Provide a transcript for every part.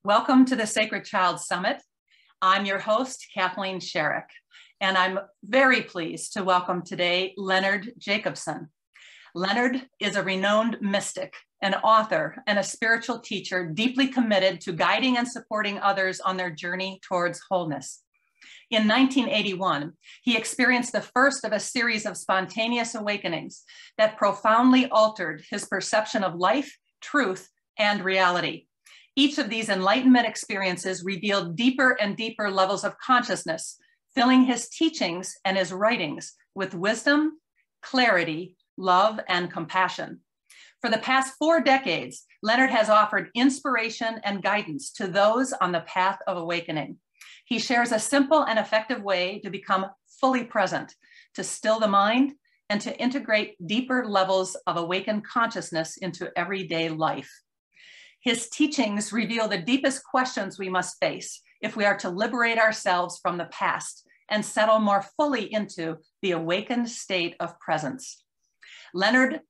Welcome to the Sacred Child Summit. I'm your host, Kathleen Sherrick, and I'm very pleased to welcome today Leonard Jacobson. Leonard is a renowned mystic, an author, and a spiritual teacher deeply committed to guiding and supporting others on their journey towards wholeness. In 1981, he experienced the first of a series of spontaneous awakenings that profoundly altered his perception of life, truth, and reality. Each of these enlightenment experiences revealed deeper and deeper levels of consciousness, filling his teachings and his writings with wisdom, clarity, love, and compassion. For the past 4 decades, Leonard has offered inspiration and guidance to those on the path of awakening. He shares a simple and effective way to become fully present, to still the mind, and to integrate deeper levels of awakened consciousness into everyday life. His teachings reveal the deepest questions we must face if we are to liberate ourselves from the past and settle more fully into the awakened state of presence. Leonard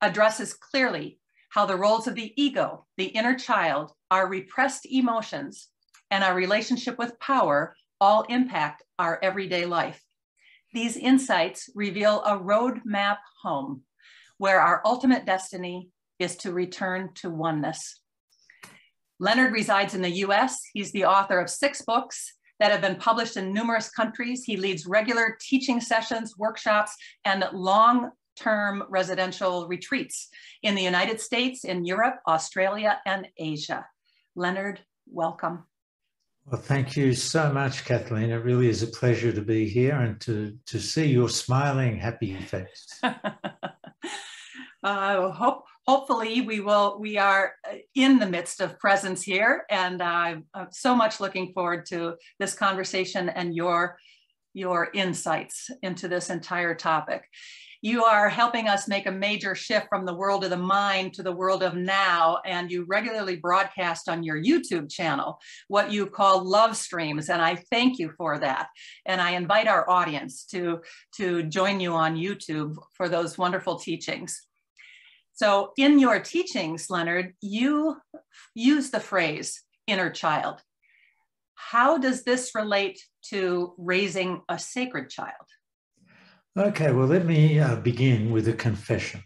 addresses clearly how the roles of the ego, the inner child, our repressed emotions, and our relationship with power all impact our everyday life. These insights reveal a roadmap home where our ultimate destiny is to return to oneness. Leonard resides in the US. He's the author of 6 books that have been published in numerous countries. He leads regular teaching sessions, workshops, and long-term residential retreats in the United States, in Europe, Australia, and Asia. Leonard, welcome. Well, thank you so much, Kathleen. It really is a pleasure to be here and to see your smiling, happy face. Hopefully we are in the midst of presence here, and I'm so much looking forward to this conversation and your insights into this entire topic. You are helping us make a major shift from the world of the mind to the world of now, and you regularly broadcast on your YouTube channel what you call love streams, and I thank you for that. And I invite our audience to join you on YouTube for those wonderful teachings. So in your teachings, Leonard, you use the phrase inner child. How does this relate to raising a sacred child? Okay, well, let me begin with a confession.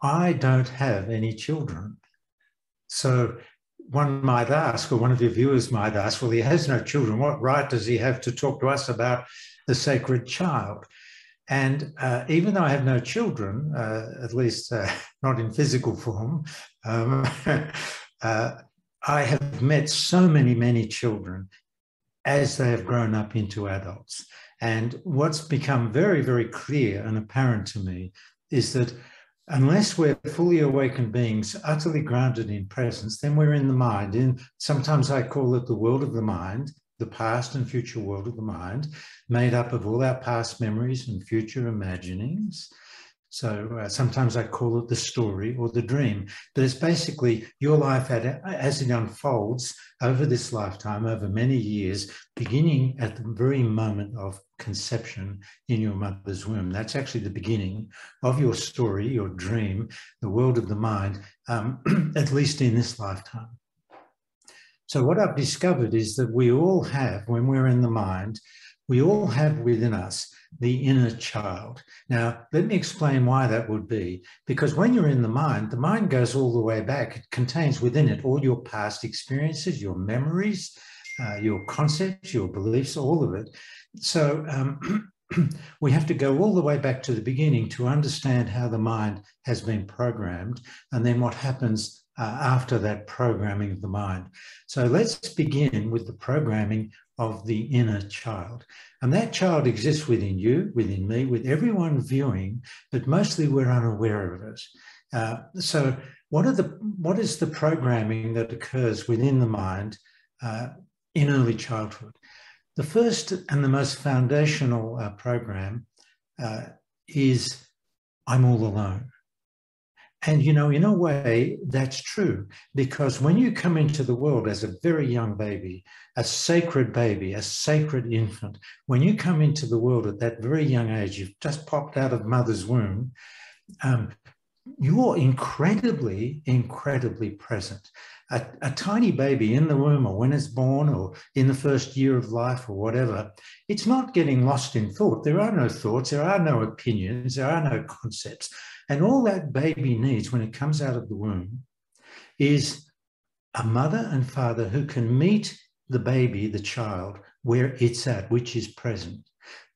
I don't have any children. So one might ask, or one of your viewers might ask, well, he has no children. What right does he have to talk to us about the sacred child? And even though I have no children, at least not in physical form, I have met so many children as they have grown up into adults. And what's become very, very clear and apparent to me is that unless we're fully awakened beings, utterly grounded in presence, then we're in the mind. And sometimes I call it the world of the mind, the past and future world of the mind, made up of all our past memories and future imaginings. So sometimes I call it the story or the dream, but it's basically your life as it unfolds over this lifetime, over many years, beginning at the very moment of conception in your mother's womb. That's actually the beginning of your story, your dream, the world of the mind, at least in this lifetime. So what I've discovered is that we all have, when we're in the mind, we all have within us the inner child. Now, let me explain why that would be. Because when you're in the mind goes all the way back. It contains within it all your past experiences, your memories, your concepts, your beliefs, all of it. So we have to go all the way back to the beginning to understand how the mind has been programmed and then what happens after that programming of the mind. So let's begin with the programming of the inner child. And that child exists within you, within me, with everyone viewing, but mostly we're unaware of it. So what is the programming that occurs within the mind in early childhood? The first and the most foundational program is I'm all alone. And, you know, in a way, that's true, because when you come into the world as a very young baby, a sacred infant, when you come into the world at that very young age, you've just popped out of mother's womb, you're incredibly present. a tiny baby in the womb, or when it's born, or in the first year of life, or whatever, it's not getting lost in thought. There are no thoughts, there are no opinions, there are no concepts. And all that baby needs when it comes out of the womb is a mother and father who can meet the baby, the child, where it's at, which is present.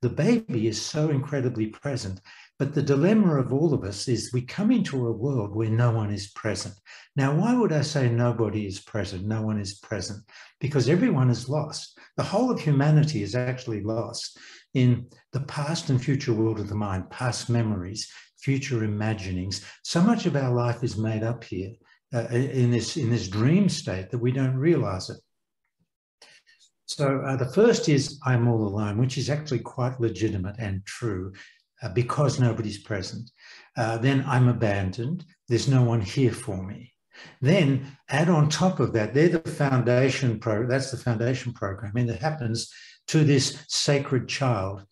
The baby is so incredibly present, but the dilemma of all of us is we come into a world where no one is present. Now, why would I say nobody is present? No one is present, because everyone is lost. The whole of humanity is actually lost in the past and future world of the mind, past memories, future imaginings. So much of our life is made up here in this dream state that we don't realize it. So the first is I'm all alone, which is actually quite legitimate and true because nobody's present. Then I'm abandoned. There's no one here for me. Then add on top of that, that's the foundation program, and it happens to this sacred child,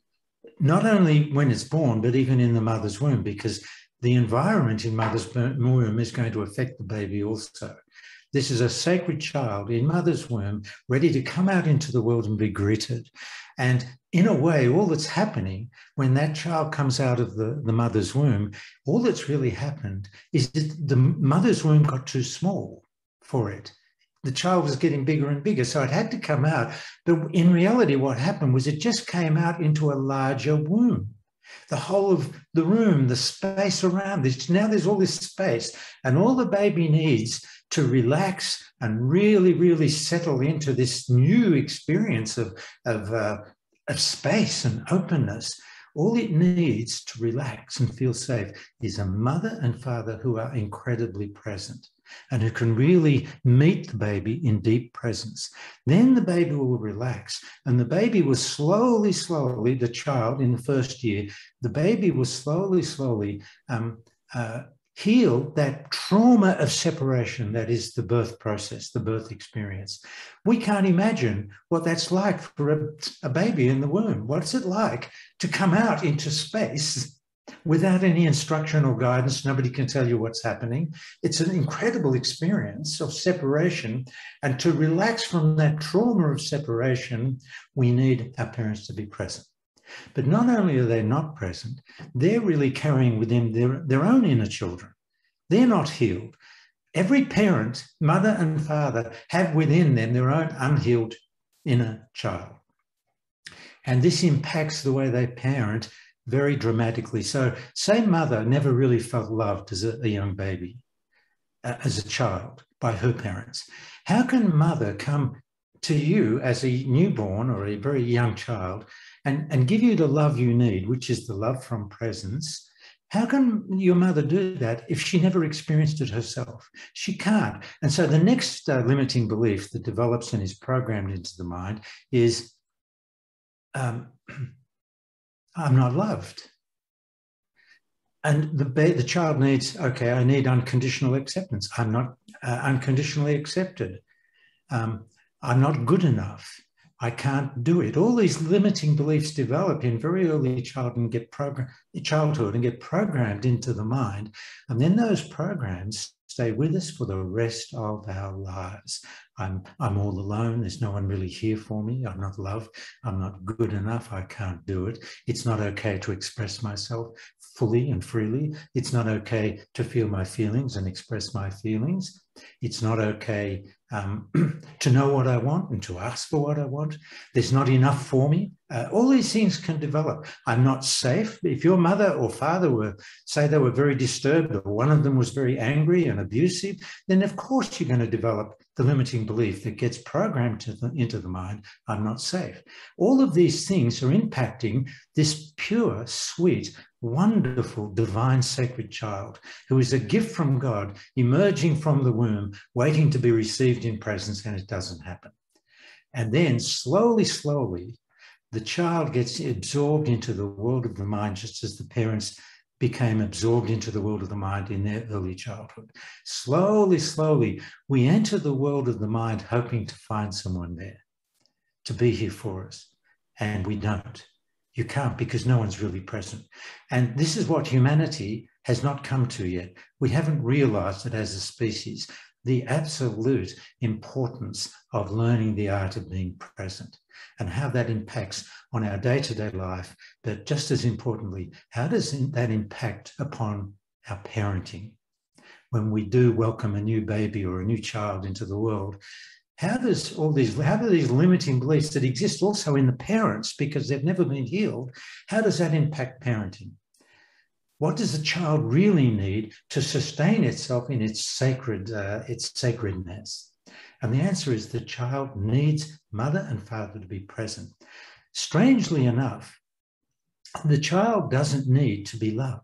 not only when it's born, but even in the mother's womb, because the environment in mother's womb is going to affect the baby also. This is a sacred child in mother's womb, ready to come out into the world and be greeted. And in a way, all that's happening when that child comes out of the mother's womb, all that's really happened is that the mother's womb got too small for it. The child was getting bigger and bigger, so it had to come out. But in reality, what happened was it just came out into a larger womb. The whole of the room, the space around this, now there's all this space, and all the baby needs to relax and really, really settle into this new experience of space and openness. All it needs to relax and feel safe is a mother and father who are incredibly present and who can really meet the baby in deep presence. Then the baby will relax, and the baby will slowly, the child in the first year, the baby will slowly, heal that trauma of separation that is the birth process, the birth experience. We can't imagine what that's like for a baby in the womb. What's it like to come out into space without any instruction or guidance? Nobody can tell you what's happening. It's an incredible experience of separation. And to relax from that trauma of separation, we need our parents to be present. But not only are they not present, they're really carrying within their own inner children. They're not healed. Every parent, mother and father, have within them their own unhealed inner child. And this impacts the way they parent very dramatically. So say mother never really felt loved as a young baby, as a child by her parents. How can mother come to you as a newborn or a very young child and give you the love you need, which is the love from presence? How can your mother do that if she never experienced it herself? She can't. And so the next limiting belief that develops and is programmed into the mind is, I'm not loved. And the child needs, okay, I need unconditional acceptance. I'm not unconditionally accepted. I'm not good enough. I can't do it. All these limiting beliefs develop in very early childhood and get programmed into the mind. And then those programs stay with us for the rest of our lives. I'm all alone. There's no one really here for me. I'm not loved. I'm not good enough. I can't do it. It's not okay to express myself fully and freely. It's not okay to feel my feelings and express my feelings. It's not okay to know what I want and to ask for what I want. There's not enough for me. All these things can develop. I'm not safe. If your mother or father say they were very disturbed, or one of them was very angry and abusive, then of course you're going to develop the limiting belief that gets programmed into the mind, I'm not safe. All of these things are impacting this pure, sweet, wonderful, divine, sacred child who is a gift from God, emerging from the womb, waiting to be received in presence, and it doesn't happen. And then slowly, the child gets absorbed into the world of the mind, just as the parents became absorbed into the world of the mind in their early childhood. Slowly, we enter the world of the mind hoping to find someone there, to be here for us. And we don't. You can't, because no one's really present. And this is what humanity has not come to yet. We haven't realized it as a species. the absolute importance of learning the art of being present and how that impacts on our day-to-day life, but just as importantly, how does that impact upon our parenting? When we do welcome a new baby or a new child into the world, how do these limiting beliefs that exist also in the parents because they've never been healed, how does that impact parenting? What does the child really need to sustain itself in its sacredness? And the answer is the child needs mother and father to be present. Strangely enough, the child doesn't need to be loved.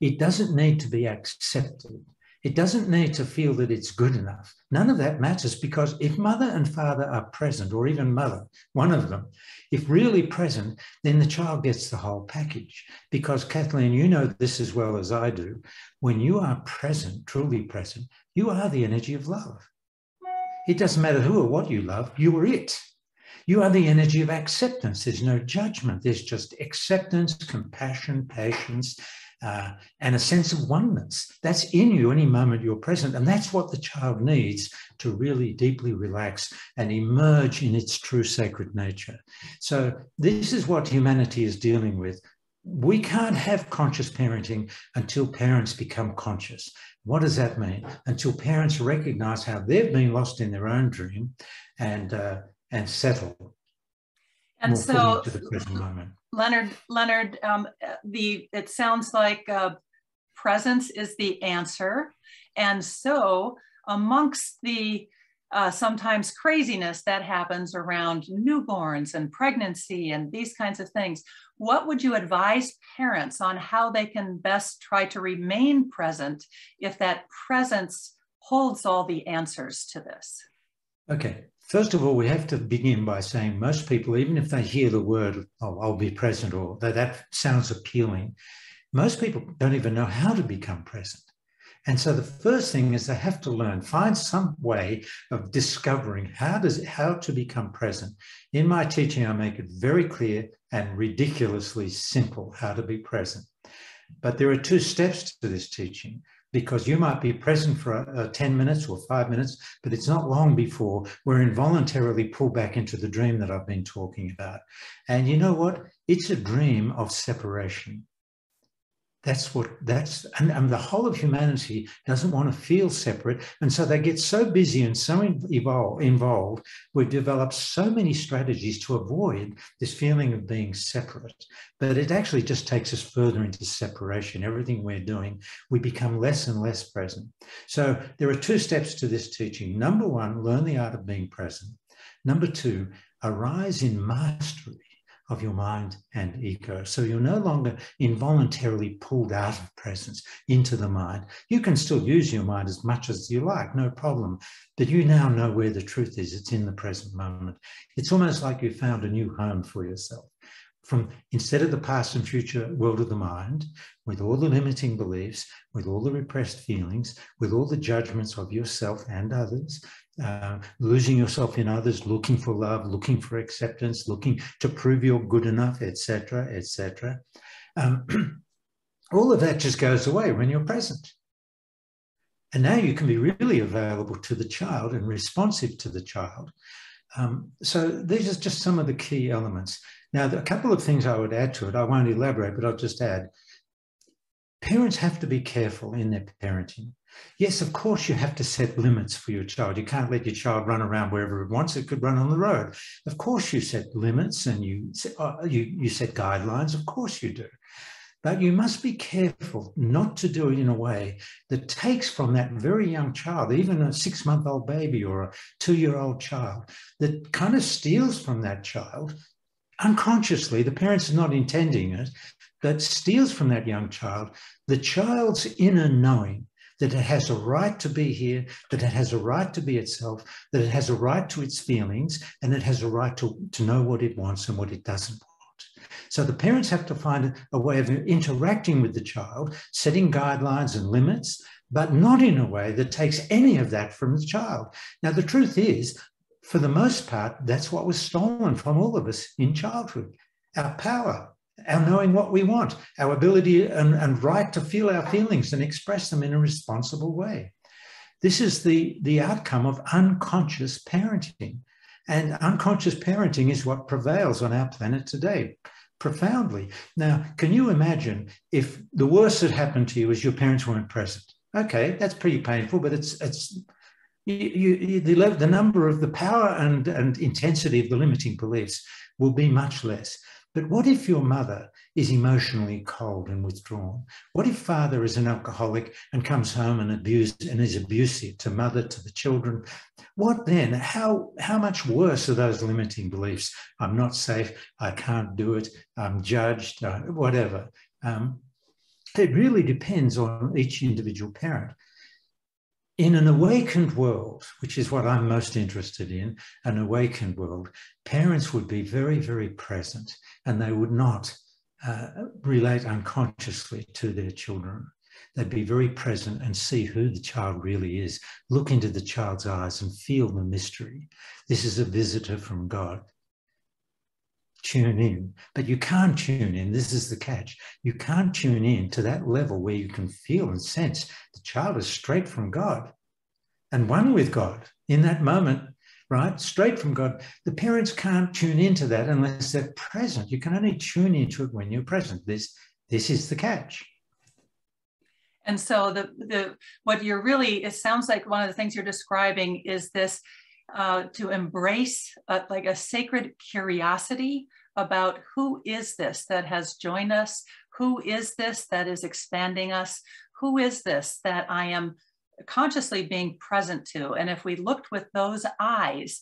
It doesn't need to be accepted. It doesn't need to feel that it's good enough. None of that matters, because if mother and father are present, or even mother, one of them, if really present, then the child gets the whole package. Because Kathleen, you know this as well as I do, when you are present, truly present, you are the energy of love. It doesn't matter who or what you love, you are it. You are the energy of acceptance. There's no judgment. There's just acceptance, compassion, patience, and a sense of oneness. That's in you any moment you're present. And that's what the child needs to really deeply relax and emerge in its true sacred nature. So this is what humanity is dealing with. We can't have conscious parenting until parents become conscious. What does that mean? Until parents recognize how they've been lost in their own dream and settle more fully into the present moment. Leonard, it sounds like presence is the answer. And so amongst the sometimes craziness that happens around newborns and pregnancy and these kinds of things, what would you advise parents on how they can best try to remain present if that presence holds all the answers to this? Okay. First of all, we have to begin by saying most people, even if they hear the word, oh, I'll be present, or that sounds appealing, most people don't even know how to become present. And so the first thing is they have to learn, find some way of discovering how to become present. In my teaching, I make it very clear and ridiculously simple how to be present. But there are two steps to this teaching, because you might be present for 10 minutes or 5 minutes, but it's not long before we're involuntarily pulled back into the dream that I've been talking about. And you know what? It's a dream of separation. And the whole of humanity doesn't want to feel separate. And so they get so busy and so involved. We've developed so many strategies to avoid this feeling of being separate. But it actually just takes us further into separation. Everything we're doing, we become less and less present. So there are two steps to this teaching. Number one, learn the art of being present. Number two, arise in mastery of your mind and ego. So you're no longer involuntarily pulled out of presence into the mind. You can still use your mind as much as you like, no problem. But you now know where the truth is. It's in the present moment. It's almost like you found a new home for yourself. Instead of the past and future world of the mind, with all the limiting beliefs, with all the repressed feelings, with all the judgments of yourself and others, losing yourself in others, looking for love, looking for acceptance, looking to prove you're good enough, etc., etc. All of that just goes away when you're present. And now you can be really available to the child and responsive to the child. So these are just some of the key elements. Now, a couple of things I would add to it. I won't elaborate, but I'll just add. Parents have to be careful in their parenting. Yes, of course, you have to set limits for your child. You can't let your child run around wherever it wants. It could run on the road. Of course, you set limits and you set guidelines. Of course you do. But you must be careful not to do it in a way that takes from that very young child, even a 6-month-old baby or a 2-year-old child, that kind of steals from that child unconsciously. The parents are not intending it, but steals from that young child the child's inner knowing that it has a right to be here, that it has a right to be itself, that it has a right to its feelings, and it has a right to know what it wants and what it doesn't want. So the parents have to find a way of interacting with the child, setting guidelines and limits, but not in a way that takes any of that from the child. Now, the truth is, for the most part, that's what was stolen from all of us in childhood. Our power, our knowing what we want, our ability and right to feel our feelings and express them in a responsible way. This is the outcome of unconscious parenting. And unconscious parenting is what prevails on our planet today, profoundly. Now, can you imagine if the worst that happened to you is your parents weren't present? Okay, that's pretty painful, but the number of the power and intensity of the limiting beliefs will be much less. But what if your mother is emotionally cold and withdrawn? What if father is an alcoholic and comes home and is abusive to mother, to the children? What then? How much worse are those limiting beliefs? I'm not safe, I can't do it, I'm judged, whatever. It really depends on each individual parent. In an awakened world, which is what I'm most interested in, an awakened world, parents would be very, very present, and they would not relate unconsciously to their children. They'd be very present and see who the child really is, look into the child's eyes and feel the mystery. This is a visitor from God. Tune in, but you can't tune in. This is the catch. You can't tune in to that level where you can feel and sense the child is straight from God and one with God in that moment, right? Straight from God. The parents can't tune into that unless they're present. You can only tune into it when you're present. This is the catch. And so what you're really, it sounds like one of the things you're describing is this to embrace like a sacred curiosity about who is this that has joined us? Who is this that is expanding us? Who is this that I am consciously being present to? And if we looked with those eyes,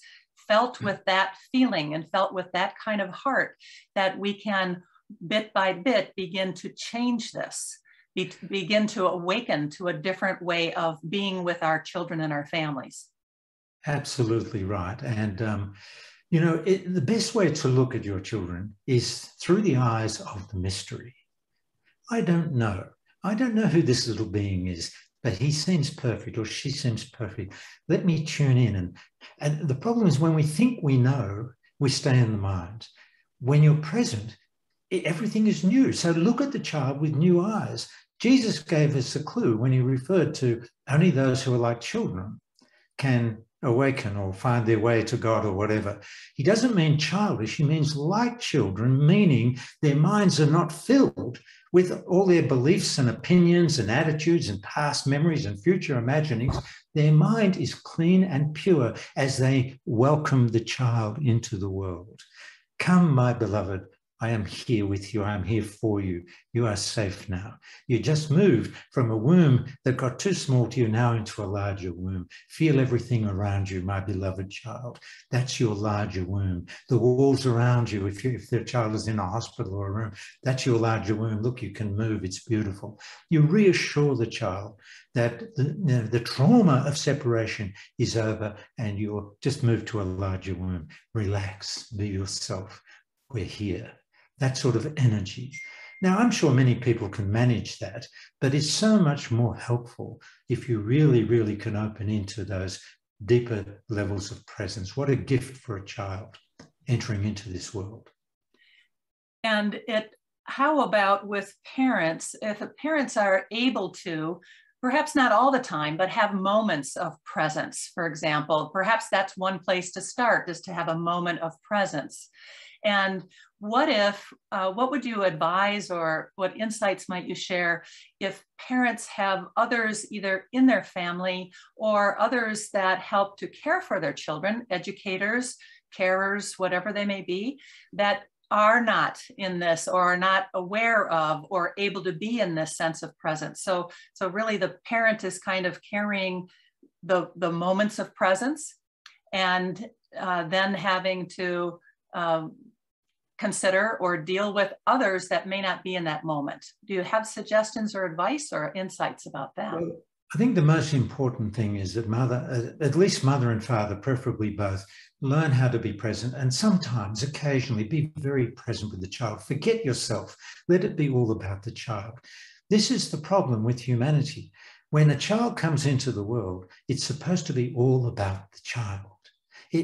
felt with that feeling and felt with that kind of heart, that we can bit by bit begin to change this, begin to awaken to a different way of being with our children and our families. Absolutely right. And, the best way to look at your children is through the eyes of the mystery. I don't know. I don't know who this little being is, but he seems perfect or she seems perfect. Let me tune in. And the problem is when we think we know, we stay in the mind. When you're present, everything is new. So look at the child with new eyes. Jesus gave us a clue when he referred to only those who are like children can awaken or find their way to God or whatever. He doesn't mean childish, he means like children, meaning their minds are not filled with all their beliefs and opinions and attitudes and past memories and future imaginings. Their mind is clean and pure as they welcome the child into the world. Come, my beloved, I am here with you. I am here for you. You are safe now. You just moved from a womb that got too small to you now into a larger womb. Feel everything around you, my beloved child. That's your larger womb. The walls around you, if the child is in a hospital or a room, that's your larger womb. Look, you can move. It's beautiful. You reassure the child that the trauma of separation is over and you're just moved to a larger womb. Relax. Be yourself. We're here. That sort of energy. Now, I'm sure many people can manage that, but it's so much more helpful if you really, really can open into those deeper levels of presence. What a gift for a child entering into this world. And how about with parents? If parents are able to, perhaps not all the time, but have moments of presence, for example, perhaps that's one place to start, is to have a moment of presence. And what would you advise, or what insights might you share if parents have others either in their family or others that help to care for their children, educators, carers, whatever they may be, that are not in this or are not aware of or able to be in this sense of presence? So really the parent is kind of carrying the moments of presence and then having to consider or deal with others that may not be in that moment. Do you have suggestions or advice or insights about that? Well, I think the most important thing is that at least mother and father, preferably both, learn how to be present and sometimes, occasionally, be very present with the child. Forget yourself. Let it be all about the child. This is the problem with humanity. When a child comes into the world, it's supposed to be all about the child.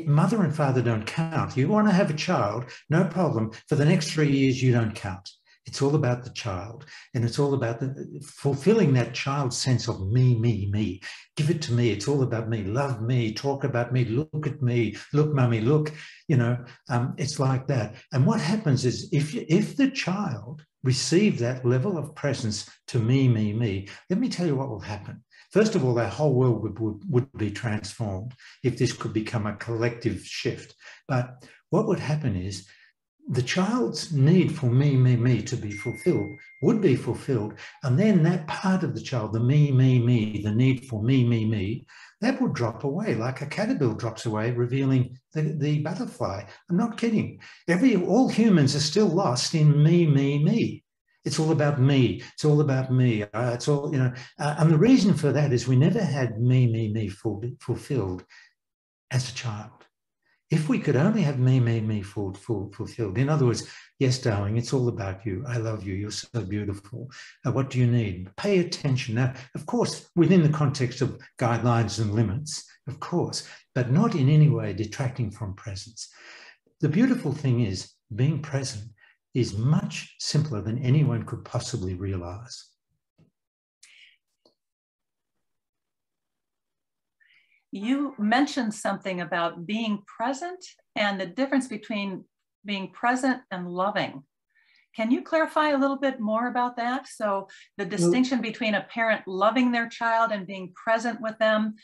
Mother and father don't count. You want to have a child, no problem. For the next 3 years, you don't count. It's all about the child, and it's all about fulfilling that child's sense of me, me, me. Give it to me. It's all about me. Love me. Talk about me. Look at me. Look, mummy, look. It's like that. And what happens is if the child receives that level of presence to me, me, me, let me tell you what will happen. First of all, their whole world would be transformed if this could become a collective shift. But what would happen is the child's need for me, me, me to be fulfilled would be fulfilled. And then that part of the child, the me, me, me, the need for me, me, me, that would drop away like a caterpillar drops away, revealing the butterfly. I'm not kidding. All humans are still lost in me, me, me. It's all about me. It's all about me. It's all, and the reason for that is we never had me, me, me fulfilled as a child. If we could only have me, me, me fulfilled. In other words, yes, darling, it's all about you. I love you. You're so beautiful. What do you need? Pay attention. Now, of course, within the context of guidelines and limits, of course, but not in any way detracting from presence. The beautiful thing is being present is much simpler than anyone could possibly realize. You mentioned something about being present and the difference between being present and loving. Can you clarify a little bit more about that? So the distinction between a parent loving their child and being present with them.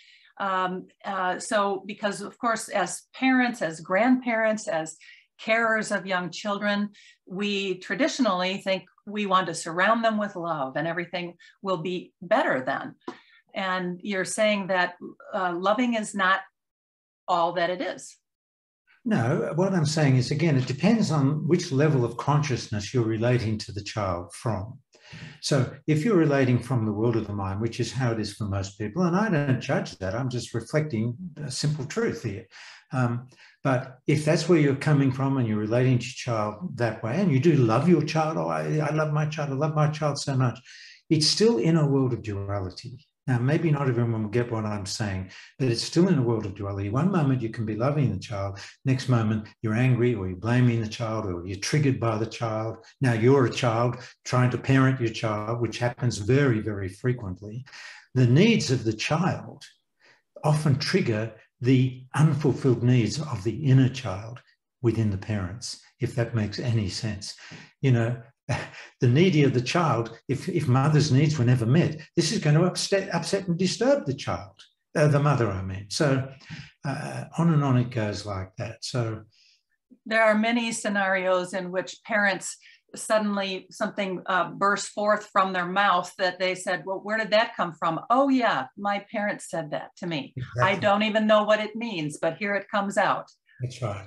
Because of course, as parents, as grandparents, as carers of young children, we traditionally think we want to surround them with love and everything will be better then. And you're saying that loving is not all that it is. No, what I'm saying is, again, it depends on which level of consciousness you're relating to the child from. So if you're relating from the world of the mind, which is how it is for most people, and I don't judge that, I'm just reflecting a simple truth here. But if that's where you're coming from and you're relating to your child that way, and you do love your child, I love my child, I love my child so much, it's still in a world of duality. Now, maybe not everyone will get what I'm saying, but it's still in a world of duality. One moment you can be loving the child, next moment you're angry or you're blaming the child or you're triggered by the child. Now you're a child trying to parent your child, which happens very, very frequently. The needs of the child often trigger the unfulfilled needs of the inner child within the parents, if that makes any sense. The needier the child, if mother's needs were never met, this is going to upset and disturb the child, the mother, I mean. So on and on it goes like that. So there are many scenarios in which parents suddenly something bursts forth from their mouth that they said, well, where did that come from? Oh yeah, my parents said that to me. Exactly. I don't even know what it means, but here it comes out. That's right.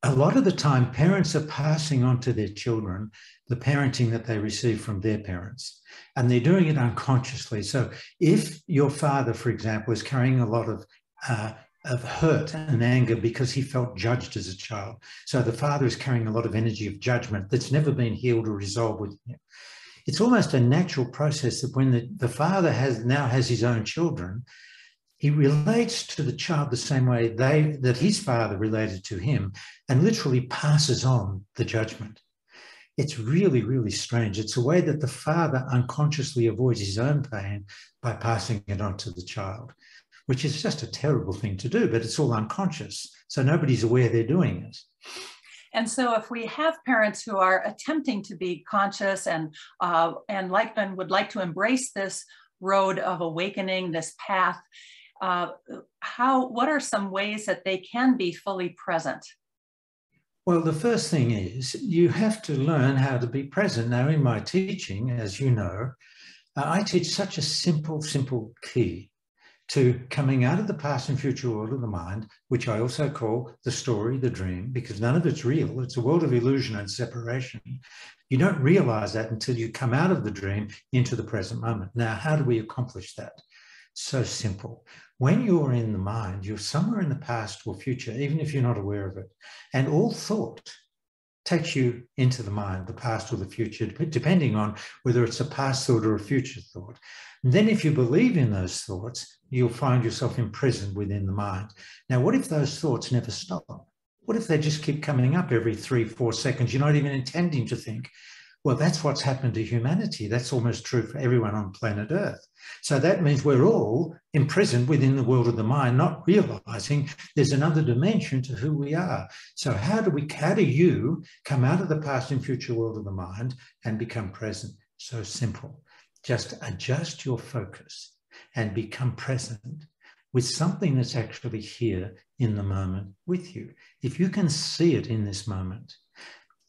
A lot of the time, parents are passing on to their children the parenting that they receive from their parents, and they're doing it unconsciously. So if your father, for example, is carrying a lot of hurt and anger because he felt judged as a child, so the father is carrying a lot of energy of judgment that's never been healed or resolved with him. It's almost a natural process that when the father now has his own children, he relates to the child the same way that his father related to him, and literally passes on the judgment. It's really, really strange. It's a way that the father unconsciously avoids his own pain by passing it on to the child, which is just a terrible thing to do, but it's all unconscious. So nobody's aware they're doing it. And so if we have parents who are attempting to be conscious and would like to embrace this road of awakening, this path, what are some ways that they can be fully present? Well, the first thing is you have to learn how to be present. Now, in my teaching, as you know, I teach such a simple key to coming out of the past and future world of the mind, which I also call the story, the dream, because none of it's real. It's a world of illusion and separation. You don't realize that until you come out of the dream into the present moment. Now, how do we accomplish that? So simple. When you're in the mind, you're somewhere in the past or future, even if you're not aware of it. And all thought takes you into the mind, the past or the future, depending on whether it's a past thought or a future thought. And then if you believe in those thoughts, you'll find yourself imprisoned within the mind. Now, what if those thoughts never stop? What if they just keep coming up every 3-4 seconds? You're not even intending to think. Well, that's what's happened to humanity. That's almost true for everyone on planet Earth. So that means we're all imprisoned within the world of the mind, not realizing there's another dimension to who we are. So how do you come out of the past and future world of the mind and become present? So simple. Just adjust your focus and become present with something that's actually here in the moment with you. If you can see it in this moment,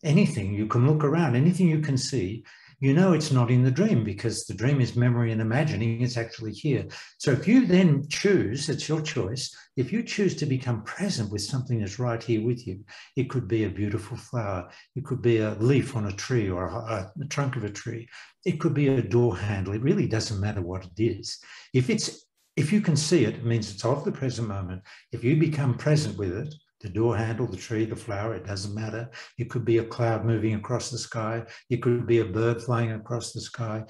anything you can look around, anything you can see, you know it's not in the dream, because the dream is memory and imagining. It's actually here. So if you then choose, it's your choice, if you choose to become present with something that's right here with you, it could be a beautiful flower, it could be a leaf on a tree or a trunk of a tree, it could be a door handle. It really doesn't matter what it is. If you can see it, it means it's of the present moment. If you become present with it, the door handle, the tree, the flower, it doesn't matter. It could be a cloud moving across the sky. It could be a bird flying across the sky.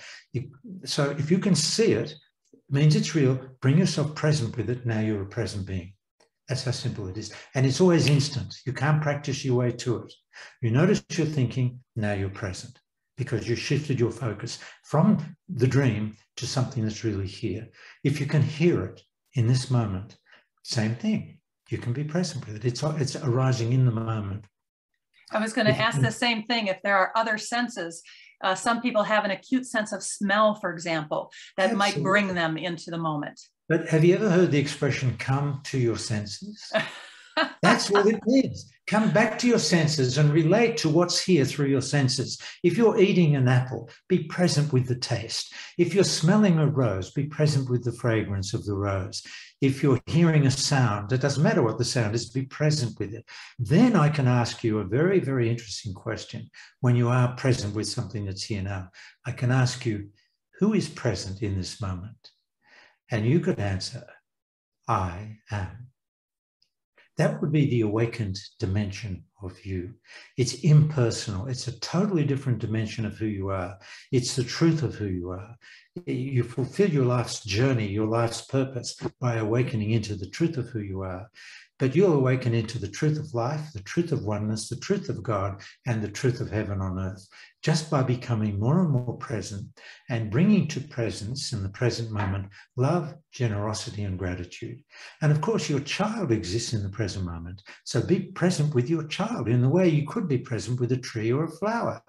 So if you can see it, it means it's real. Bring yourself present with it. Now you're a present being. That's how simple it is. And it's always instant. You can't practice your way to it. You notice you're thinking, now you're present, because you shifted your focus from the dream to something that's really here. If you can hear it in this moment, same thing. You can be present with it. It's arising in the moment. I was going to ask the same thing. If there are other senses, some people have an acute sense of smell, for example, that Absolutely. might bring them into the moment. But have you ever heard the expression, come to your senses? That's what it means. Come back to your senses and relate to what's here through your senses. If you're eating an apple, be present with the taste. If you're smelling a rose, be present with the fragrance of the rose. If you're hearing a sound, it doesn't matter what the sound is, be present with it. Then I can ask you a very, very interesting question. When you are present with something that's here now, I can ask you, who is present in this moment? And you could answer, I am. That would be the awakened dimension of you. It's impersonal. It's a totally different dimension of who you are. It's the truth of who you are. You fulfill your life's journey, your life's purpose by awakening into the truth of who you are. But you'll awaken into the truth of life, the truth of oneness, the truth of God, and the truth of heaven on earth, just by becoming more and more present and bringing to presence in the present moment love, generosity, and gratitude. And of course, your child exists in the present moment. So be present with your child in the way you could be present with a tree or a flower.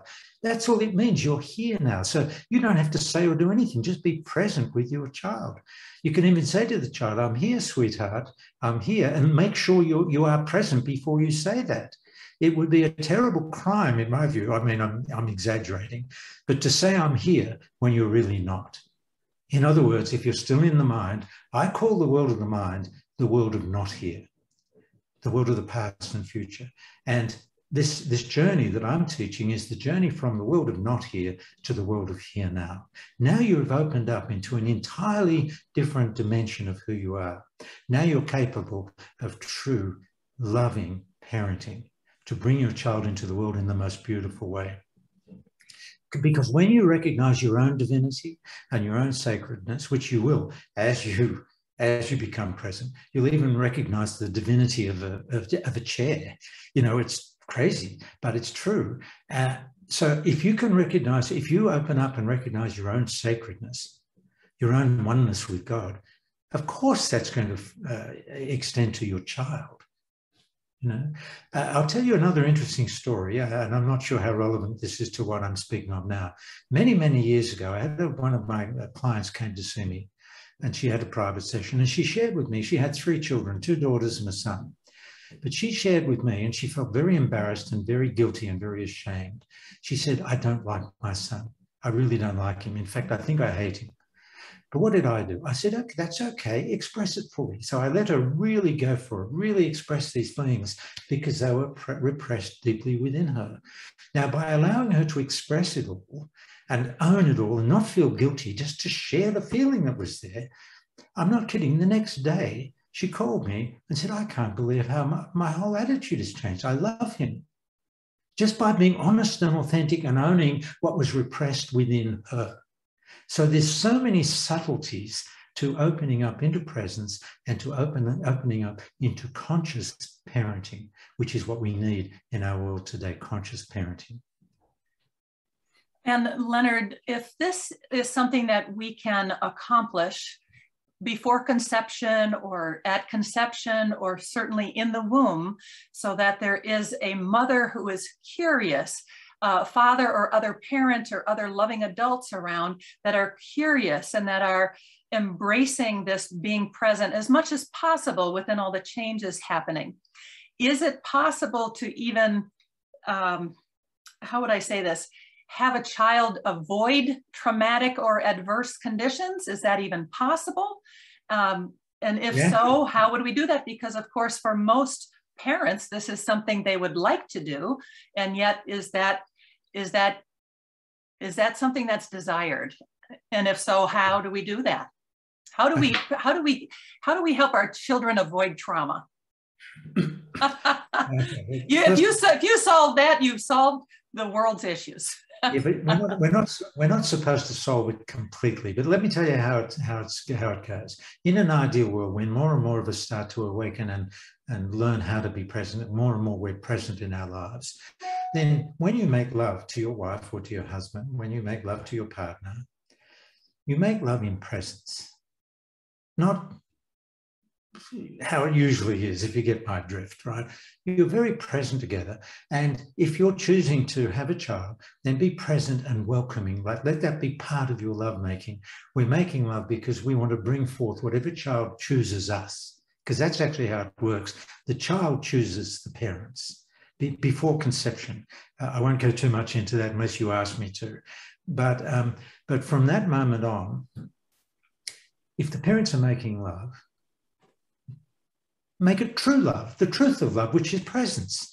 That's all it means. You're here now. So you don't have to say or do anything. Just be present with your child. You can even say to the child, I'm here, sweetheart. I'm here. And make sure you are present before you say that. It would be a terrible crime, in my view. I mean, I'm exaggerating, but to say I'm here when you're really not. In other words, if you're still in the mind, I call the world of the mind the world of not here, the world of the past and future. And this journey that I'm teaching is the journey from the world of not here to the world of here now. Now you've opened up into an entirely different dimension of who you are. Now you're capable of true, loving parenting to bring your child into the world in the most beautiful way. Because when you recognize your own divinity and your own sacredness, which you will as you become present, you'll even recognize the divinity of a chair. You know, it's crazy, but it's true. So if you can recognize, if you open up and recognize your own sacredness, your own oneness with God, of course that's going to extend to your child. You know, I'll tell you another interesting story, and I'm not sure how relevant this is to what I'm speaking of now. Many, many years ago, I had one of my clients came to see me, and she had a private session, and she shared with me, she had 3 children, 2 daughters and a son. But she shared with me, and she felt very embarrassed and very guilty and very ashamed. She said, I don't like my son. I really don't like him. In fact, I think I hate him. But what did I do? I said, okay, that's okay. Express it fully. So I let her really go for it, really express these feelings because they were repressed deeply within her. Now, by allowing her to express it all and own it all and not feel guilty, just to share the feeling that was there, I'm not kidding. The next day, she called me and said, I can't believe how my whole attitude has changed. I love him. Just by being honest and authentic and owning what was repressed within her. So there's so many subtleties to opening up into presence and to opening up into conscious parenting, which is what we need in our world today, conscious parenting. And Leonard, if this is something that we can accomplish before conception or at conception or certainly in the womb, so that there is a mother who is curious, father or other parent or other loving adults around that are curious and that are embracing this being present as much as possible within all the changes happening. Is it possible to even, how would I say this, have a child avoid traumatic or adverse conditions? Is that even possible? And if so, how would we do that? Because of course, for most parents, this is something they would like to do. And yet, is that something that's desired? And if so, how do we do that? How do we help our children avoid trauma? If you solve that, you've solved the world's issues. Yeah, but we're not supposed to solve it completely. But let me tell you how it goes. In an ideal world, when more and more of us start to awaken and learn how to be present, more and more we're present in our lives, then when you make love to your wife or to your husband, when you make love to your partner, you make love in presence, not how it usually is, if you get my drift, right? You're very present together. And if you're choosing to have a child, then be present and welcoming. Like, let that be part of your lovemaking. We're making love because we want to bring forth whatever child chooses us, because that's actually how it works. The child chooses the parents before conception. I won't go too much into that unless you ask me to. But from that moment on, if the parents are making love, make it true love, the truth of love, which is presence.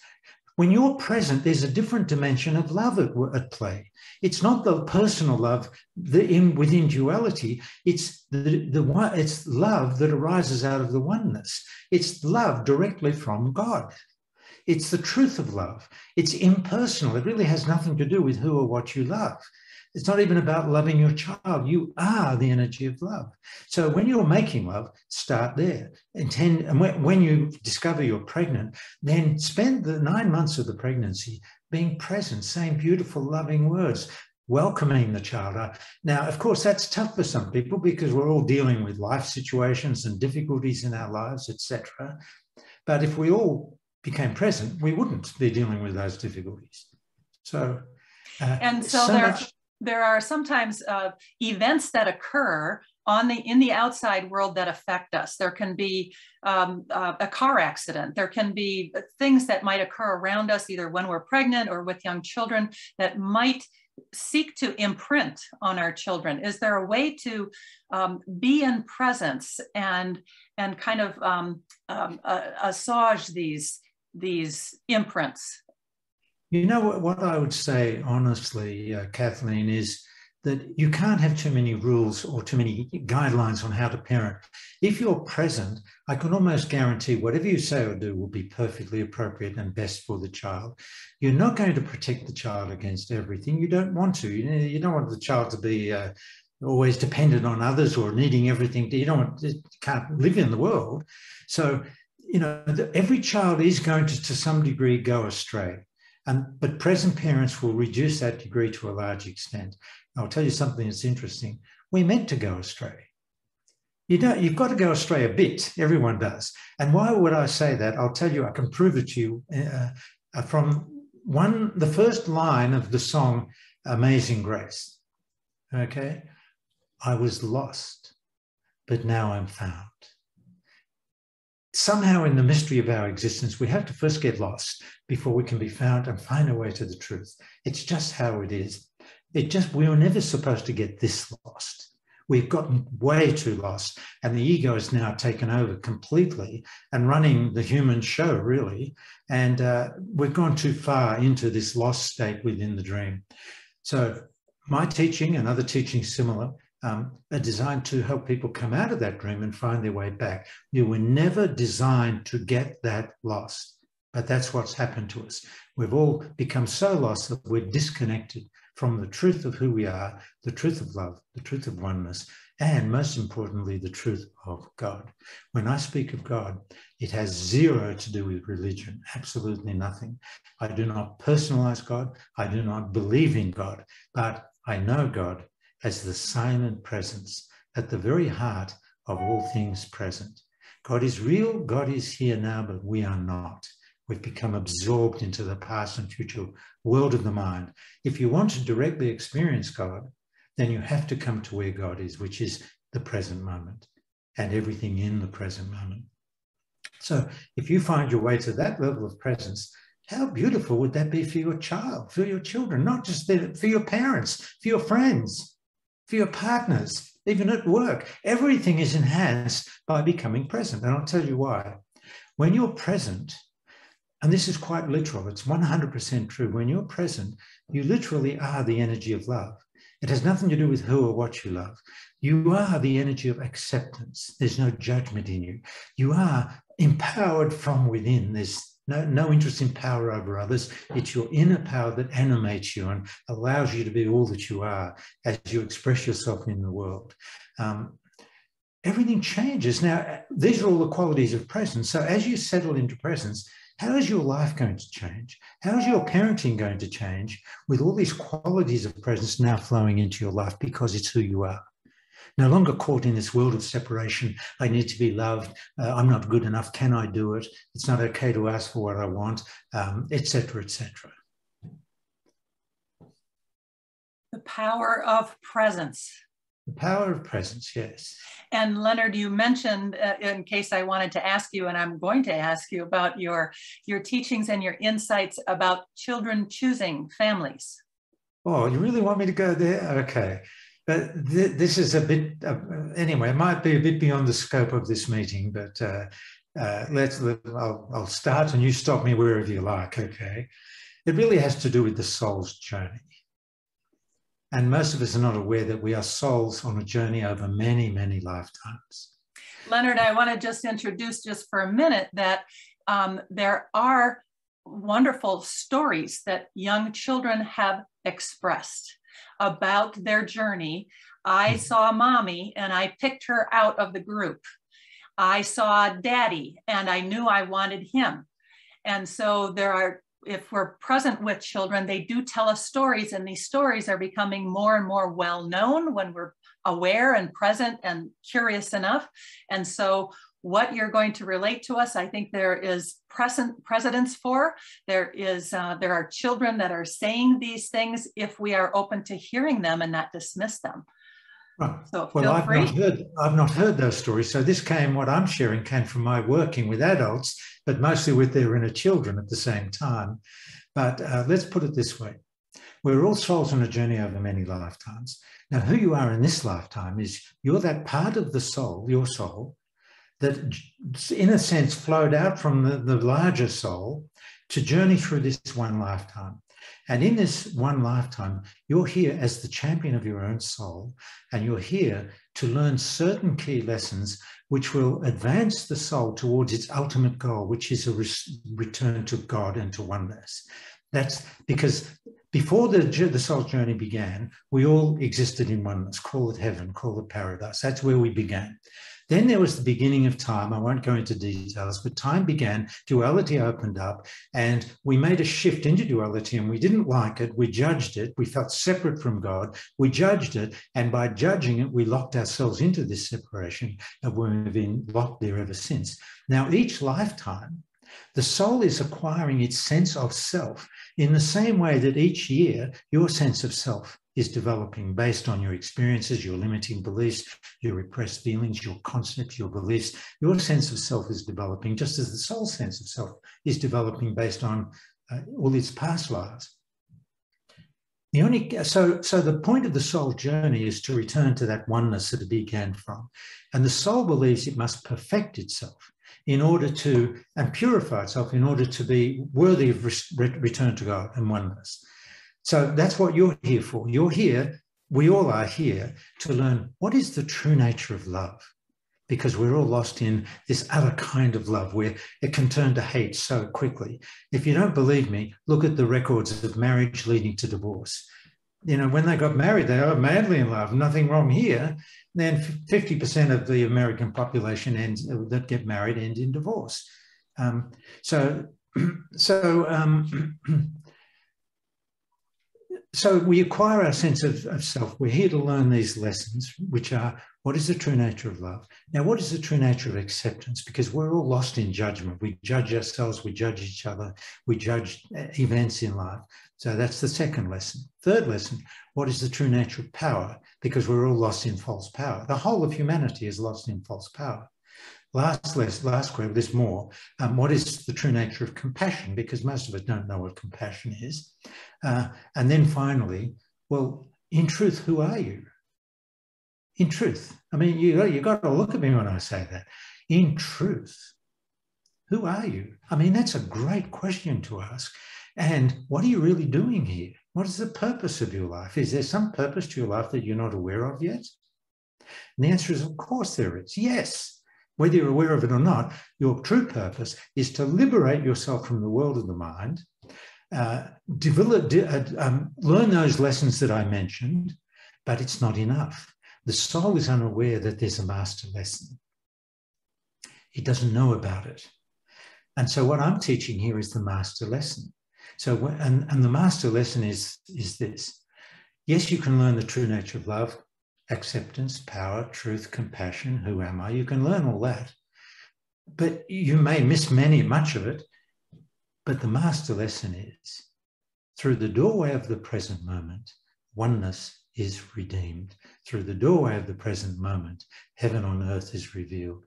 When you're present, there's a different dimension of love at play. It's not the personal love within duality. It's it's love that arises out of the oneness. It's love directly from God. It's the truth of love. It's impersonal. It really has nothing to do with who or what you love. It's not even about loving your child. You are the energy of love. So when you're making love, start there. And when you discover you're pregnant, then spend the 9 months of the pregnancy being present, saying beautiful, loving words, welcoming the child. Now, of course, that's tough for some people because we're all dealing with life situations and difficulties in our lives, etc. But if we all became present, we wouldn't be dealing with those difficulties. So, there are sometimes events that occur in the outside world that affect us. There can be a car accident. There can be things that might occur around us, either when we're pregnant or with young children, that might seek to imprint on our children. Is there a way to be in presence and kind of assuage these imprints? You know what I would say, honestly, Kathleen, is that you can't have too many rules or too many guidelines on how to parent. If you're present, I can almost guarantee whatever you say or do will be perfectly appropriate and best for the child. You're not going to protect the child against everything. You don't want to. You don't want the child to be always dependent on others or needing everything. You can't live in the world. So, every child is going to some degree, go astray. But present parents will reduce that degree to a large extent. I'll tell you something that's interesting. We're meant to go astray. You've got to go astray a bit. Everyone does. And why would I say that? I'll tell you, I can prove it to you from the first line of the song, Amazing Grace. Okay? I was lost, but now I'm found. Somehow in the mystery of our existence, we have to first get lost before we can be found and find our way to the truth. It's just how it is. We were never supposed to get this lost. We've gotten way too lost, and the ego is now taken over completely and running the human show, really. And we've gone too far into this lost state within the dream. So my teaching and other teachings similar are designed to help people come out of that dream and find their way back. You were never designed to get that lost, but that's what's happened to us. We've all become so lost that we're disconnected from the truth of who we are, the truth of love, the truth of oneness, and most importantly, the truth of God. When I speak of God, it has zero to do with religion, absolutely nothing. I do not personalize God. I do not believe in God, but I know God as the silent presence at the very heart of all things present. God is real, God is here now, but we are not. We've become absorbed into the past and future world of the mind. If you want to directly experience God, then you have to come to where God is, which is the present moment and everything in the present moment. So if you find your way to that level of presence, how beautiful would that be for your child, for your children, not just for your parents, for your friends, for your partners, even at work. Everything is enhanced by becoming present. And I'll tell you why. When you're present, and this is quite literal, it's 100% true. When you're present, you literally are the energy of love. It has nothing to do with who or what you love. You are the energy of acceptance. There's no judgment in you. You are empowered from within. There's no interest in power over others. It's your inner power that animates you and allows you to be all that you are as you express yourself in the world. Everything changes. Now, these are all the qualities of presence. So as you settle into presence, how is your life going to change? How is your parenting going to change with all these qualities of presence now flowing into your life because it's who you are? No longer caught in this world of separation. I need to be loved. I'm not good enough. Can I do it? It's not okay to ask for what I want, etc., etc. The power of presence. The power of presence, yes. And Leonard, you mentioned, in case I wanted to ask you, and I'm going to ask you about your teachings and your insights about children choosing families. Oh, you really want me to go there? Okay. But this is a bit, anyway, it might be a bit beyond the scope of this meeting, but I'll start and you stop me wherever you like, okay? It really has to do with the soul's journey. And most of us are not aware that we are souls on a journey over many, many lifetimes. Leonard, I want to just introduce just for a minute that there are wonderful stories that young children have expressed about their journey. I saw mommy and I picked her out of the group. I saw daddy and I knew I wanted him. And so there are, if we're present with children, they do tell us stories, and these stories are becoming more and more well known when we're aware and present and curious enough. And so what you're going to relate to us, I think there is precedence for. There are children that are saying these things if we are open to hearing them and not dismiss them. Right. So well, I've not heard those stories. So what I'm sharing came from my working with adults, but mostly with their inner children at the same time. But let's put it this way. We're all souls on a journey over many lifetimes. Now, who you are in this lifetime is you're that part of the soul, your soul, that in a sense flowed out from the larger soul to journey through this one lifetime. And in this one lifetime, you're here as the champion of your own soul, and you're here to learn certain key lessons which will advance the soul towards its ultimate goal, which is a return to God and to oneness. That's because before the soul's journey began, we all existed in oneness. Call it heaven, call it paradise. That's where we began. Then there was the beginning of time. I won't go into details, but time began, duality opened up, and we made a shift into duality, and we didn't like it. We judged it. We felt separate from God. We judged it, and by judging it, we locked ourselves into this separation, and we've been locked there ever since. Now, each lifetime, the soul is acquiring its sense of self in the same way that each year your sense of self is developing based on your experiences, your limiting beliefs, your repressed feelings, your concepts, your beliefs. Your sense of self is developing just as the soul's sense of self is developing based on all its past lives. So the point of the soul journey is to return to that oneness that it began from. And the soul believes it must perfect itself in order to, and purify itself in order to be worthy of return to God and oneness. So that's what you're here for. You're here, we all are here to learn what is the true nature of love, because we're all lost in this other kind of love where it can turn to hate so quickly. If you don't believe me, look at the records of marriage leading to divorce. you know, when they got married, they were madly in love, nothing wrong here. Then 50% of the American population that get married end in divorce. So we acquire our sense of self. We're here to learn these lessons, which are, what is the true nature of love? Now, what is the true nature of acceptance? Because we're all lost in judgment. We judge ourselves, we judge each other, we judge events in life. So that's the second lesson. Third lesson, what is the true nature of power? Because we're all lost in false power. The whole of humanity is lost in false power. Last quote, there's more. What is the true nature of compassion? Because most of us don't know what compassion is. And then finally, well, in truth, who are you? In truth. I mean, you got to look at me when I say that. In truth, who are you? I mean, that's a great question to ask. And what are you really doing here? What is the purpose of your life? Is there some purpose to your life that you're not aware of yet? And the answer is, of course there is. Yes. Whether you're aware of it or not, your true purpose is to liberate yourself from the world of the mind, learn those lessons that I mentioned, but it's not enough. The soul is unaware that there's a master lesson. It doesn't know about it. And so what I'm teaching here is the master lesson. So, and the master lesson is this. Yes, you can learn the true nature of love, acceptance, power, truth, compassion, who am I? You can learn all that. But you may miss much of it. But the master lesson is, through the doorway of the present moment, oneness is redeemed. Through the doorway of the present moment, heaven on earth is revealed.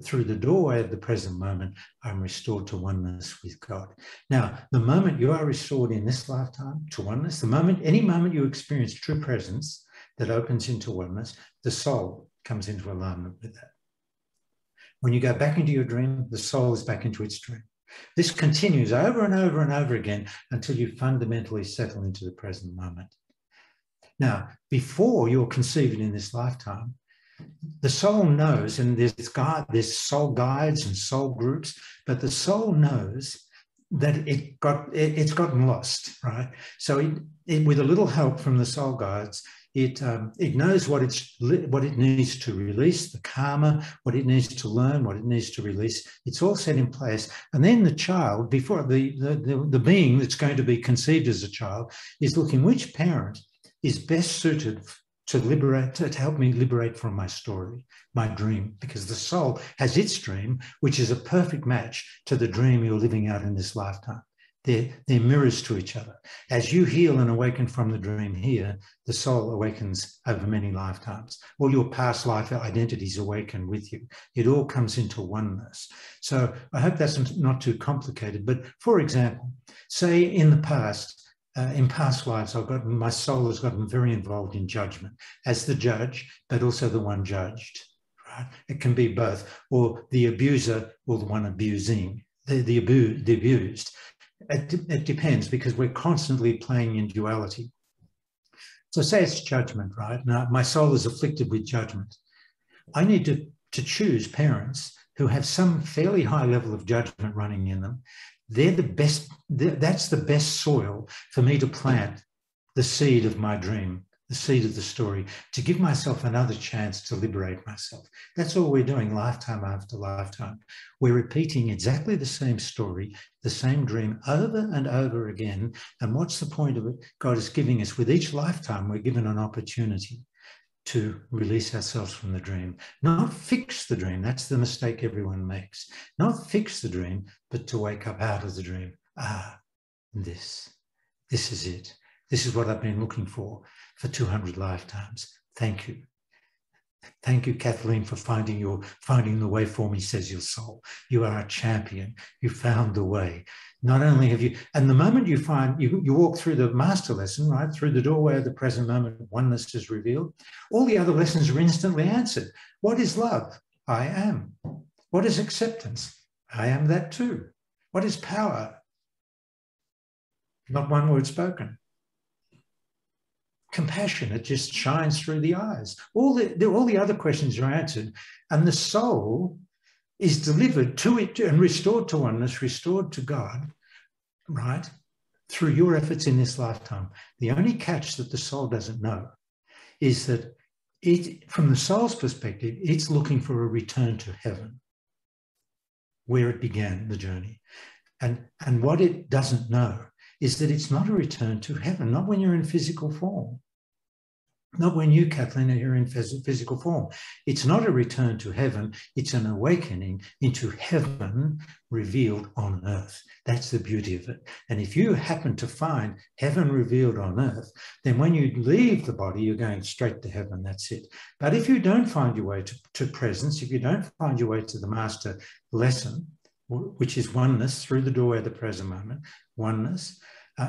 Through the doorway of the present moment, I'm restored to oneness with God. Now, the moment you are restored in this lifetime to oneness, any moment you experience true presence that opens into oneness, the soul comes into alignment with that. When you go back into your dream, the soul is back into its dream. This continues over and over and over again until you fundamentally settle into the present moment. Now, before you're conceived in this lifetime, the soul knows, and there's soul guides and soul groups, but the soul knows that it's gotten lost, right? So with a little help from the soul guides, it knows what it needs to release, the karma, what it needs to learn, what it needs to release. It's all set in place. And then the child, before the being that's going to be conceived as a child, is looking which parent is best suited to help me liberate from my story, my dream, because the soul has its dream, which is a perfect match to the dream you're living out in this lifetime. They're mirrors to each other. As you heal and awaken from the dream here, the soul awakens over many lifetimes. All your past life identities awaken with you. It all comes into oneness. So I hope that's not too complicated. But for example, say in past lives, my soul has gotten very involved in judgment as the judge, but also the one judged. Right? It can be both, or the abuser or the one abusing, the abused. It depends, because we're constantly playing in duality. So say it's judgment, right? Now, my soul is afflicted with judgment. I need to choose parents who have some fairly high level of judgment running in them. They're the best. That's the best soil for me to plant the seed of my dream, the seed of the story, to give myself another chance to liberate myself. That's all we're doing lifetime after lifetime. We're repeating exactly the same story, the same dream over and over again. And what's the point of it? God is giving us, with each lifetime, we're given an opportunity to release ourselves from the dream. Not fix the dream. That's the mistake everyone makes. Not fix the dream, but to wake up out of the dream. This is it. This is what I've been looking for 200 lifetimes. Thank you. Thank you, Kathleen, for finding the way for me, says your soul. You are a champion. You found the way. Not only have you, and the moment you find, you walk through the master lesson, right, through the doorway of the present moment, oneness is revealed, all the other lessons are instantly answered. What is love? I am. What is acceptance? I am that too. What is power? Not one word spoken. Compassion, it just shines through the eyes. All the other questions are answered, and the soul is delivered to it and restored to oneness, restored to God, right? through your efforts in this lifetime. The only catch that the soul doesn't know is that from the soul's perspective, it's looking for a return to heaven, where it began the journey. And what it doesn't know is that it's not a return to heaven, not when you're in physical form. Not when you, Kathleen, are in physical form. It's not a return to heaven. It's an awakening into heaven revealed on earth. That's the beauty of it. And if you happen to find heaven revealed on earth, then when you leave the body, you're going straight to heaven. That's it. But if you don't find your way to presence, if you don't find your way to the master lesson, which is oneness through the doorway of the present moment, oneness,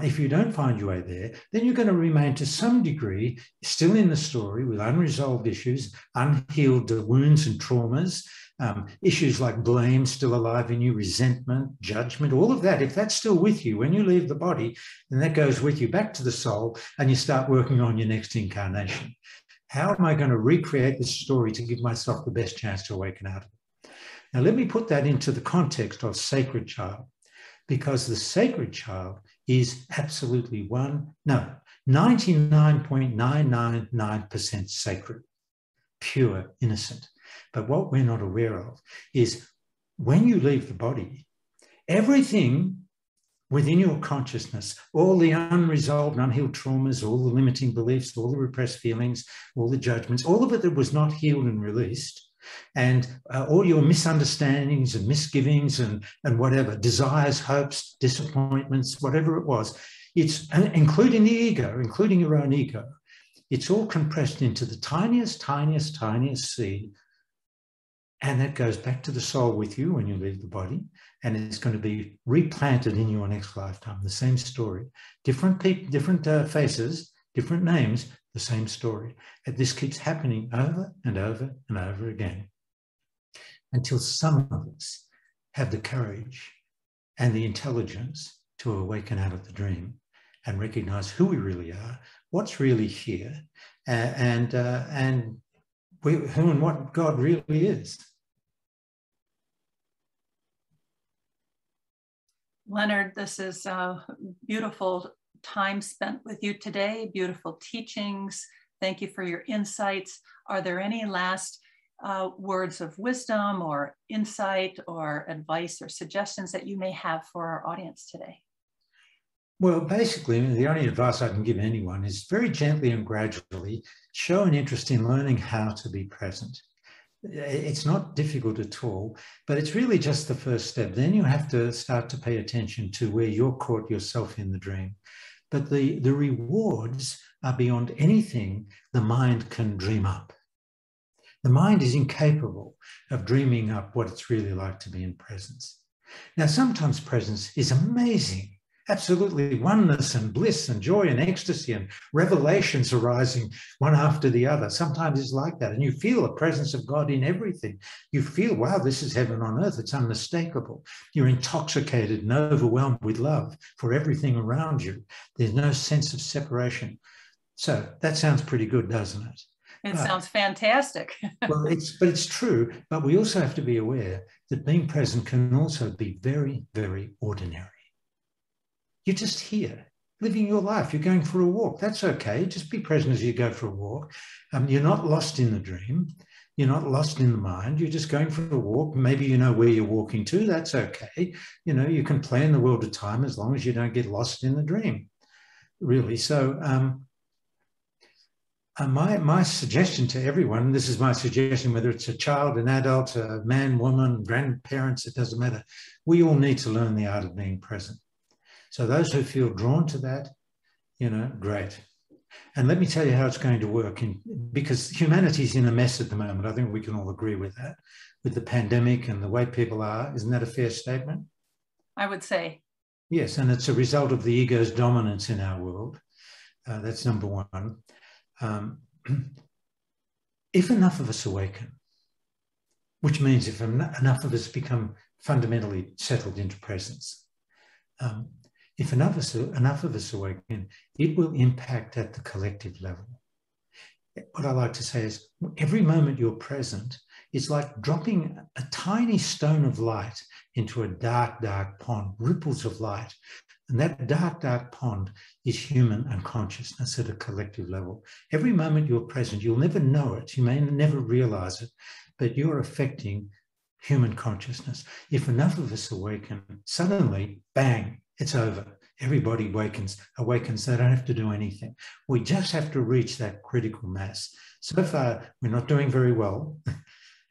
if you don't find your way there, then you're going to remain to some degree still in the story with unresolved issues, unhealed wounds and traumas, issues like blame still alive in you, resentment, judgment, all of that. If that's still with you when you leave the body, then that goes with you back to the soul and you start working on your next incarnation. How am I going to recreate this story to give myself the best chance to awaken out of it? Now, let me put that into the context of sacred child, because the sacred child is absolutely 99.999% sacred, pure, innocent. But what we're not aware of is when you leave the body, everything within your consciousness, all the unresolved, unhealed traumas, all the limiting beliefs, all the repressed feelings, all the judgments, all of it that was not healed and released, and all your misunderstandings and misgivings and whatever, desires, hopes, disappointments, whatever it was, it's including the ego, including your own ego, it's all compressed into the tiniest seed, and that goes back to the soul with you when you leave the body, and it's going to be replanted in your next lifetime. The same story, different people, different faces, different names, the same story. And this keeps happening over and over and over again until some of us have the courage and the intelligence to awaken out of the dream and recognize who we really are, what's really here, and who and what God really is. Leonard, this is a beautiful time spent with you today, beautiful teachings. Thank you for your insights. Are there any last words of wisdom or insight or advice or suggestions that you may have for our audience today? Well, basically, the only advice I can give anyone is very gently and gradually show an interest in learning how to be present. It's not difficult at all, but it's really just the first step. Then you have to start to pay attention to where you're caught yourself in the dream. But the rewards are beyond anything the mind can dream up. The mind is incapable of dreaming up what it's really like to be in presence. Now, sometimes presence is amazing. Absolutely oneness and bliss and joy and ecstasy and revelations arising one after the other. Sometimes it's like that. And you feel the presence of God in everything. You feel, wow, this is heaven on earth. It's unmistakable. You're intoxicated and overwhelmed with love for everything around you. There's no sense of separation. So that sounds pretty good, doesn't it? It sounds fantastic. Well, it's true. But we also have to be aware that being present can also be very, very ordinary. You're just here, living your life. You're going for a walk. That's okay. Just be present as you go for a walk. You're not lost in the dream. You're not lost in the mind. You're just going for a walk. Maybe you know where you're walking to. That's okay. You know, you can play in the world of time as long as you don't get lost in the dream, really. So my suggestion to everyone, this is my suggestion, whether it's a child, an adult, a man, woman, grandparents, it doesn't matter. We all need to learn the art of being present. So those who feel drawn to that, you know, great. And let me tell you how it's going to work, because humanity's in a mess at the moment. I think we can all agree with that, with the pandemic and the way people are. Isn't that a fair statement? I would say. Yes, and it's a result of the ego's dominance in our world. That's number one. If enough of us awaken, which means if enough of us become fundamentally settled into presence, if enough of us awaken, it will impact at the collective level. What I like to say is every moment you're present is like dropping a tiny stone of light into a dark, dark pond, ripples of light. And that dark, dark pond is human unconsciousness at a collective level. Every moment you're present, you'll never know it. You may never realize it, but you're affecting human consciousness. If enough of us awaken, suddenly, bang, it's over. Everybody awakens. They don't have to do anything. We just have to reach that critical mass. So far, we're not doing very well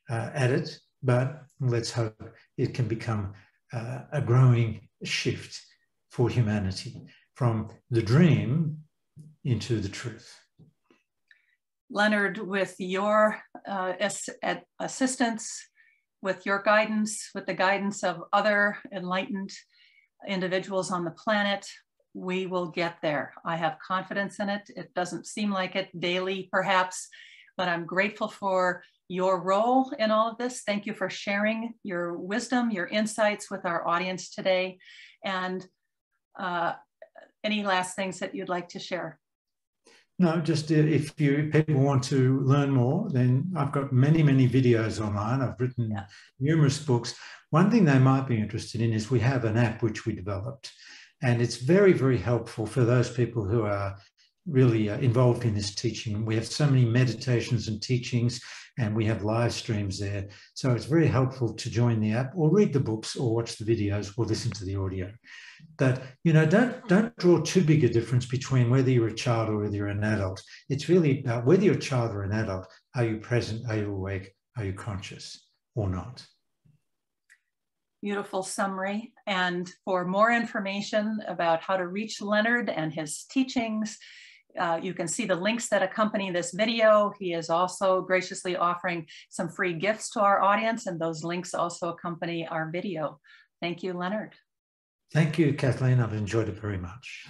at it, but let's hope it can become a growing shift for humanity from the dream into the truth. Leonard, with your assistance, with your guidance, with the guidance of other enlightened individuals on the planet, we will get there. I have confidence in it. It doesn't seem like it daily, perhaps, but I'm grateful for your role in all of this. Thank you for sharing your wisdom, your insights with our audience today. And any last things that you'd like to share? No, just if people want to learn more, then I've got many, many videos online. I've written numerous books. One thing they might be interested in is we have an app which we developed, and it's very, very helpful for those people who are really involved in this teaching. We have so many meditations and teachings, and we have live streams there. So it's very helpful to join the app or read the books or watch the videos or listen to the audio. But, you know, don't draw too big a difference between whether you're a child or whether you're an adult. It's really about whether you're a child or an adult. Are you present? Are you awake? Are you conscious or not? Beautiful summary. And for more information about how to reach Leonard and his teachings, you can see the links that accompany this video. He is also graciously offering some free gifts to our audience, and those links also accompany our video. Thank you, Leonard. Thank you, Kathleen. I've enjoyed it very much.